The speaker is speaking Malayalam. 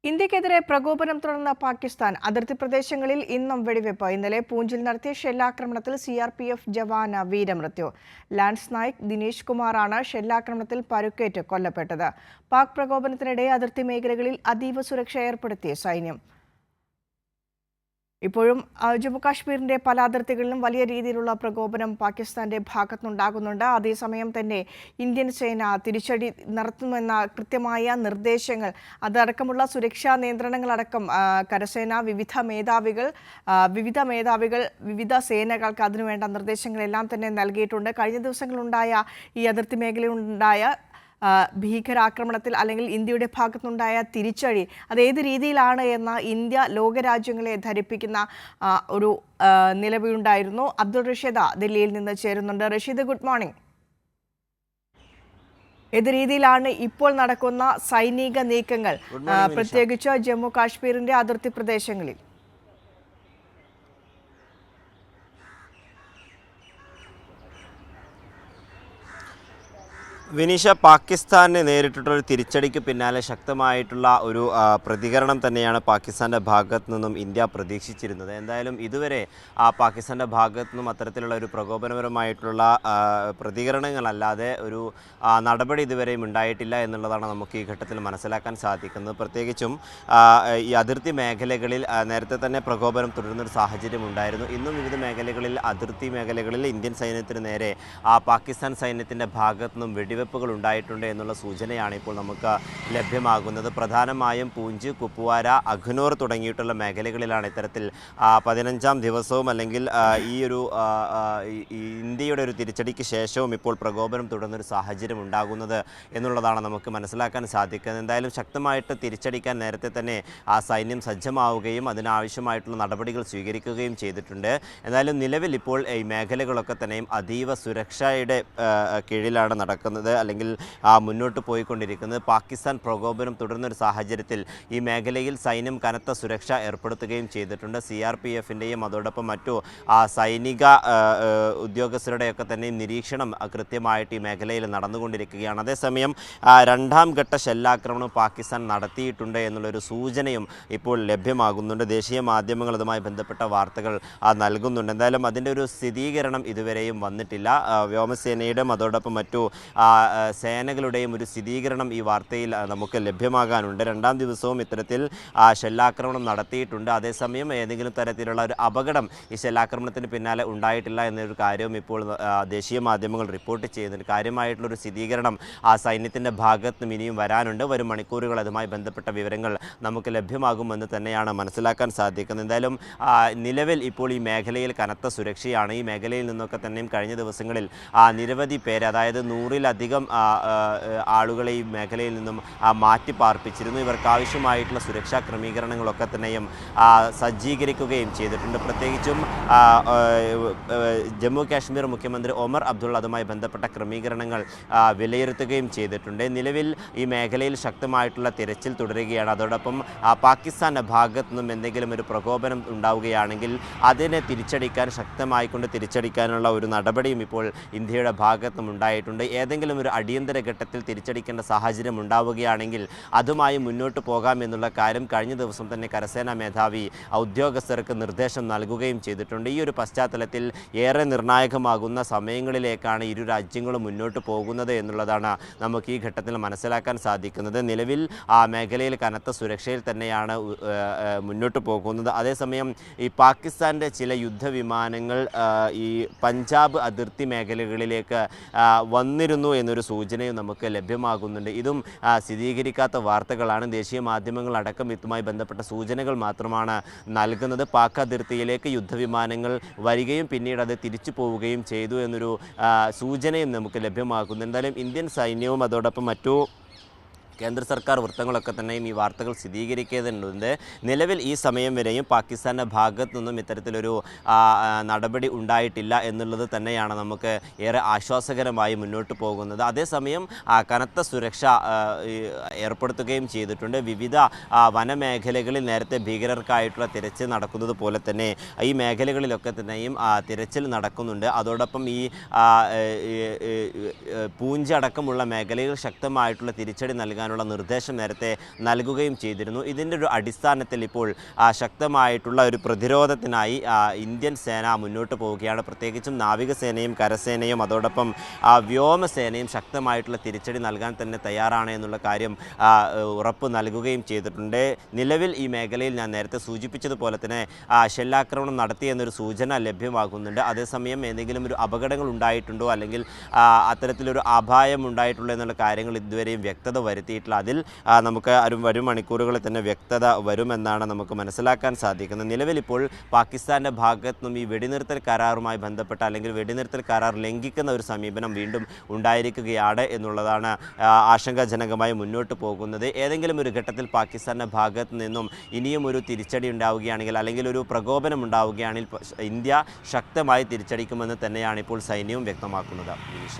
ഇന്ത്യക്കെതിരെ പ്രകോപനം തുടർന്ന പാകിസ്ഥാൻ അതിർത്തി പ്രദേശങ്ങളിൽ ഇന്നും വെടിവെപ്പ്. ഇന്നലെ പൂഞ്ചിൽ നടത്തിയ ഷെല്ലാക്രമണത്തിൽ സിആർപിഎഫ് ജവാന് വീരമൃത്യു. ലാൻസ് നായിക് ദിനേശ് കുമാറാണ് ഷെല്ലാക്രമണത്തിൽ പരുക്കേറ്റ് കൊല്ലപ്പെട്ടത്. പാക് പ്രകോപനത്തിനിടെ അതിർത്തി മേഖലകളിൽ അതീവ സുരക്ഷ ഏർപ്പെടുത്തിയ സൈന്യം. ഇപ്പോഴും ജമ്മുകാശ്മീരിന്റെ പല അതിർത്തികളിലും വലിയ രീതിയിലുള്ള പ്രകോപനം പാകിസ്ഥാന്റെ ഭാഗത്തുനിന്നുണ്ടാകുന്നുണ്ട്. അതേസമയം തന്നെ ഇന്ത്യൻ സേന തിരിച്ചടി നടത്തുമെന്ന കൃത്യമായ നിർദ്ദേശങ്ങൾ, അതടക്കമുള്ള സുരക്ഷാ നിയന്ത്രണങ്ങളടക്കം കരസേന വിവിധ സേനകൾക്ക് അതിനുവേണ്ട നിർദ്ദേശങ്ങളെല്ലാം തന്നെ നൽകിയിട്ടുണ്ട്. കഴിഞ്ഞ ദിവസങ്ങളുണ്ടായ ഈ അതിർത്തി മേഖലയിലുണ്ടായ ഭീകരാക്രമണത്തിൽ അല്ലെങ്കിൽ ഇന്ത്യയുടെ ഭാഗത്തുനിന്നുണ്ടായ തിരിച്ചടി അതേത് രീതിയിലാണ് എന്ന ഇന്ത്യ ലോകരാജ്യങ്ങളെ ധരിപ്പിക്കുന്ന ഒരു നിലവിലുണ്ടായിരുന്നു. അബ്ദുൾ റഷീദ് ദില്ലിയിൽ നിന്ന് ചേരുന്നുണ്ട്. Rasheed, good morning. ഏത് രീതിയിലാണ് ഇപ്പോൾ നടക്കുന്ന സൈനിക നീക്കങ്ങൾ, പ്രത്യേകിച്ച് ജമ്മു കാശ്മീരിന്റെ അതിർത്തി പ്രദേശങ്ങളിൽ? വിനീഷ, പാകിസ്ഥാന് നേരിട്ടിട്ടൊരു തിരിച്ചടിക്ക് പിന്നാലെ ശക്തമായിട്ടുള്ള ഒരു പ്രതികരണം തന്നെയാണ് പാകിസ്ഥാൻ്റെ ഭാഗത്തു നിന്നും ഇന്ത്യ പ്രതീക്ഷിച്ചിരുന്നത്. എന്തായാലും ഇതുവരെ പാകിസ്ഥാൻ്റെ ഭാഗത്തു നിന്നും അത്തരത്തിലുള്ള ഒരു പ്രകോപനപരമായിട്ടുള്ള പ്രതികരണങ്ങളല്ലാതെ ഒരു നടപടി ഇതുവരെയും ഉണ്ടായിട്ടില്ല എന്നുള്ളതാണ് നമുക്ക് ഈ ഘട്ടത്തിൽ മനസ്സിലാക്കാൻ സാധിക്കുന്നത്. പ്രത്യേകിച്ചും ഈ അതിർത്തി മേഖലകളിൽ നേരത്തെ തന്നെ പ്രകോപനം തുടരുന്നൊരു സാഹചര്യം ഉണ്ടായിരുന്നു. ഇന്നും വിവിധ മേഖലകളിൽ, അതിർത്തി മേഖലകളിൽ ഇന്ത്യൻ സൈന്യത്തിന് നേരെ പാകിസ്ഥാൻ സൈന്യത്തിൻ്റെ ഭാഗത്തു നിന്നും വെടിവെപ്പുകൾ ഉണ്ടായിട്ടുണ്ട് എന്നുള്ള സൂചനയാണ് ഇപ്പോൾ നമുക്ക് ലഭ്യമാകുന്നത്. പ്രധാനമായും പൂഞ്ച്, കുപ്വാര, അഖ്നൂർ തുടങ്ങിയിട്ടുള്ള മേഖലകളിലാണ് ഇത്തരത്തിൽ 15ാം ദിവസവും അല്ലെങ്കിൽ ഈ ഒരു ഇന്ത്യയുടെ ഒരു തിരിച്ചടിക്ക് ശേഷവും ഇപ്പോൾ പ്രകോപനം തുടർന്നൊരു സാഹചര്യം ഉണ്ടാകുന്നത് എന്നുള്ളതാണ് നമുക്ക് മനസ്സിലാക്കാൻ സാധിക്കുന്നത്. എന്തായാലും ശക്തമായിട്ട് തിരിച്ചടിക്കാൻ നേരത്തെ തന്നെ ആ സൈന്യം സജ്ജമാവുകയും അതിനാവശ്യമായിട്ടുള്ള നടപടികൾ സ്വീകരിക്കുകയും ചെയ്തിട്ടുണ്ട്. എന്തായാലും നിലവിൽ ഇപ്പോൾ ഈ മേഖലകളൊക്കെ തന്നെയും അതീവ സുരക്ഷയുടെ കീഴിലാണ് നടക്കുന്നത് അല്ലെങ്കിൽ മുന്നോട്ട് പോയിക്കൊണ്ടിരിക്കുന്നത്. പാകിസ്ഥാൻ പ്രകോപനം തുടർന്നൊരു സാഹചര്യത്തിൽ ഈ മേഖലയിൽ സൈന്യം കനത്ത സുരക്ഷ ഏർപ്പെടുത്തുകയും ചെയ്തിട്ടുണ്ട്. CRPFൻ്റെയും അതോടൊപ്പം മറ്റു സൈനിക ഉദ്യോഗസ്ഥരുടെയൊക്കെ തന്നെയും നിരീക്ഷണം കൃത്യമായിട്ട് ഈ മേഖലയിൽ നടന്നുകൊണ്ടിരിക്കുകയാണ്. അതേസമയം രണ്ടാം ഘട്ട ഷെല്ലാക്രമണം പാകിസ്ഥാൻ നടത്തിയിട്ടുണ്ട് എന്നുള്ളൊരു സൂചനയും ഇപ്പോൾ ലഭ്യമാകുന്നുണ്ട്. ദേശീയ മാധ്യമങ്ങൾ അതുമായി ബന്ധപ്പെട്ട വാർത്തകൾ നൽകുന്നുണ്ട്. എന്തായാലും അതിൻ്റെ ഒരു സ്ഥിരീകരണം ഇതുവരെയും വന്നിട്ടില്ല. വ്യോമസേനയുടെയും അതോടൊപ്പം മറ്റു സേനകളുടെയും ഒരു സ്ഥിരീകരണം ഈ വാർത്തയിൽ നമുക്ക് ലഭ്യമാകാനുണ്ട്. രണ്ടാം ദിവസവും ഇത്തരത്തിൽ ഷെല്ലാക്രമണം നടത്തിയിട്ടുണ്ട്. അതേസമയം ഏതെങ്കിലും തരത്തിലുള്ള ഒരു അപകടം ഈ ഷെല്ലാക്രമണത്തിന് പിന്നാലെ ഉണ്ടായിട്ടില്ല എന്നൊരു കാര്യവും ഇപ്പോൾ ദേശീയ മാധ്യമങ്ങൾ റിപ്പോർട്ട് ചെയ്യുന്നുണ്ട്. കാര്യമായിട്ടുള്ളൊരു സ്ഥിരീകരണം സൈന്യത്തിൻ്റെ ഭാഗത്ത് നിന്നും ഇനിയും വരാനുണ്ട്. വരും മണിക്കൂറുകൾ അതുമായി ബന്ധപ്പെട്ട വിവരങ്ങൾ നമുക്ക് ലഭ്യമാകുമെന്ന് തന്നെയാണ് മനസ്സിലാക്കാൻ സാധിക്കുന്നത്. എന്തായാലും നിലവിൽ ഇപ്പോൾ ഈ മേഖലയിൽ കനത്ത സുരക്ഷയാണ്. ഈ മേഖലയിൽ നിന്നൊക്കെ തന്നെയും കഴിഞ്ഞ ദിവസങ്ങളിൽ നിരവധി പേര്, അതായത് 100-ലധികം ആളുകളെ ഈ മേഖലയിൽ നിന്നും മാറ്റി പാർപ്പിച്ചിരുന്നു. ഇവർക്ക് ആവശ്യമായിട്ടുള്ള സുരക്ഷാ ക്രമീകരണങ്ങളൊക്കെ തന്നെയും സജ്ജീകരിക്കുകയും ചെയ്തിട്ടുണ്ട്. പ്രത്യേകിച്ചും ജമ്മു കാശ്മീർ മുഖ്യമന്ത്രി ഒമർ അബ്ദുള്ള അതുമായി ബന്ധപ്പെട്ട ക്രമീകരണങ്ങൾ വിലയിരുത്തുകയും ചെയ്തിട്ടുണ്ട്. നിലവിൽ ഈ മേഖലയിൽ ശക്തമായിട്ടുള്ള തിരച്ചിൽ തുടരുകയാണ്. അതോടൊപ്പം പാകിസ്ഥാൻ്റെ ഭാഗത്തു നിന്നും എന്തെങ്കിലും ഒരു പ്രകോപനം ഉണ്ടാവുകയാണെങ്കിൽ അതിനെ ശക്തമായിക്കൊണ്ട് തിരിച്ചടിക്കാനുള്ള ഒരു നടപടിയും ഇപ്പോൾ ഇന്ത്യയുടെ ഭാഗത്തും ഉണ്ടായിട്ടുണ്ട്. ഏതെങ്കിലും ഒരു അടിയന്തര ഘട്ടത്തിൽ തിരിച്ചടിക്കേണ്ട സാഹചര്യം ഉണ്ടാവുകയാണെങ്കിൽ അതുമായി മുന്നോട്ട് പോകാമെന്നുള്ള കാര്യം കഴിഞ്ഞ ദിവസം തന്നെ കരസേനാ മേധാവി ഉദ്യോഗസ്ഥർക്ക് നിർദ്ദേശം നൽകുകയും ചെയ്തിട്ടുണ്ട്. ഈ ഒരു പശ്ചാത്തലത്തിൽ ഏറെ നിർണായകമാകുന്ന സമയങ്ങളിലേക്കാണ് ഇരു രാജ്യങ്ങളും മുന്നോട്ട് പോകുന്നത് എന്നുള്ളതാണ് നമുക്ക് ഈ ഘട്ടത്തിൽ മനസ്സിലാക്കാൻ സാധിക്കുന്നത്. നിലവിൽ മേഖലയിൽ കനത്ത സുരക്ഷയിൽ തന്നെയാണ് മുന്നോട്ട് പോകുന്നത്. അതേസമയം ഈ പാകിസ്ഥാൻ്റെ ചില യുദ്ധവിമാനങ്ങൾ ഈ പഞ്ചാബ് അതിർത്തി മേഖലകളിലേക്ക് വന്നിരുന്നു എന്നൊരു സൂചനയും നമുക്ക് ലഭ്യമാകുന്നുണ്ട്. ഇതും സ്ഥിരീകരിക്കാത്ത വാർത്തകളാണ്. ദേശീയ മാധ്യമങ്ങളടക്കം ഇതുമായി ബന്ധപ്പെട്ട സൂചനകൾ മാത്രമാണ് നൽകുന്നത്. പാക് അതിർത്തിയിലേക്ക് യുദ്ധവിമാനങ്ങൾ വരികയും പിന്നീട് അത് തിരിച്ചു പോവുകയും ചെയ്തു എന്നൊരു സൂചനയും നമുക്ക് ലഭ്യമാകുന്നു. എന്തായാലും ഇന്ത്യൻ സൈന്യവും അതോടൊപ്പം മറ്റു കേന്ദ്ര സർക്കാർ വൃത്തങ്ങളൊക്കെ തന്നെയും ഈ വാർത്തകൾ സ്ഥിരീകരിക്കേണ്ടതുണ്ട്. നിലവിൽ ഈ സമയം വരെയും പാകിസ്ഥാൻ്റെ ഭാഗത്തു നിന്നും ഇത്തരത്തിലൊരു നടപടി ഉണ്ടായിട്ടില്ല എന്നുള്ളത് തന്നെയാണ് നമുക്ക് ഏറെ ആശ്വാസകരമായി മുന്നോട്ട് പോകുന്നത്. അതേസമയം കനത്ത സുരക്ഷ ഏർപ്പെടുത്തുകയും ചെയ്തിട്ടുണ്ട്. വിവിധ വനമേഖലകളിൽ നേരത്തെ ഭീകരർക്കായിട്ടുള്ള തിരച്ചിൽ നടക്കുന്നത് പോലെ തന്നെ ഈ മേഖലകളിലൊക്കെ തന്നെയും തിരച്ചിൽ നടക്കുന്നുണ്ട്. അതോടൊപ്പം ഈ പൂഞ്ച് അടക്കമുള്ള മേഖലയിൽ ശക്തമായിട്ടുള്ള തിരിച്ചടി നൽകാൻ നൽകാനുള്ള നിർദ്ദേശം നേരത്തെ നൽകുകയും ചെയ്തിരുന്നു. ഇതിൻ്റെ ഒരു അടിസ്ഥാനത്തിൽ ഇപ്പോൾ ശക്തമായിട്ടുള്ള ഒരു പ്രതിരോധത്തിനായി ഇന്ത്യൻ സേന മുന്നോട്ട് പോവുകയാണ്. പ്രത്യേകിച്ചും നാവികസേനയും കരസേനയും അതോടൊപ്പം വ്യോമസേനയും ശക്തമായിട്ടുള്ള തിരിച്ചടി നൽകാൻ തന്നെ തയ്യാറാണ് എന്നുള്ള കാര്യം ഉറപ്പ് നൽകുകയും ചെയ്തിട്ടുണ്ട്. നിലവിൽ ഈ മേഖലയിൽ ഞാൻ നേരത്തെ സൂചിപ്പിച്ചതുപോലെ തന്നെ ഷെല്ലാക്രമണം നടത്തിയെന്നൊരു സൂചന ലഭ്യമാകുന്നുണ്ട്. അതേസമയം എന്തെങ്കിലും ഒരു അപകടങ്ങൾ ഉണ്ടായിട്ടുണ്ടോ അല്ലെങ്കിൽ അത്തരത്തിലൊരു അപായം ഉണ്ടായിട്ടുള്ളൂ എന്നുള്ള കാര്യങ്ങൾ ഇതുവരെയും വ്യക്തത വരുത്തിയിട്ടില്ല. അതിൽ നമുക്ക് വരും മണിക്കൂറുകളിൽ തന്നെ വ്യക്തത വരുമെന്നാണ് നമുക്ക് മനസ്സിലാക്കാൻ സാധിക്കുന്നത്. നിലവിലിപ്പോൾ പാകിസ്ഥാൻ്റെ ഭാഗത്തു നിന്നും ഈ വെടിനിർത്തൽ കരാറുമായി ബന്ധപ്പെട്ട അല്ലെങ്കിൽ വെടിനിർത്തൽ കരാർ ലംഘിക്കുന്ന ഒരു സമീപനം വീണ്ടും ഉണ്ടായിരിക്കുകയാണ് എന്നുള്ളതാണ് ആശങ്കാജനകമായി മുന്നോട്ട് പോകുന്നത്. ഏതെങ്കിലും ഒരു ഘട്ടത്തിൽ പാകിസ്ഥാൻ്റെ ഭാഗത്തു നിന്നും ഇനിയും ഒരു തിരിച്ചടി ഉണ്ടാവുകയാണെങ്കിൽ അല്ലെങ്കിൽ ഒരു പ്രകോപനം ഉണ്ടാവുകയാണെങ്കിൽ ഇന്ത്യ ശക്തമായി തിരിച്ചടിക്കുമെന്ന് തന്നെയാണ് ഇപ്പോൾ സൈന്യവും വ്യക്തമാക്കുന്നത്.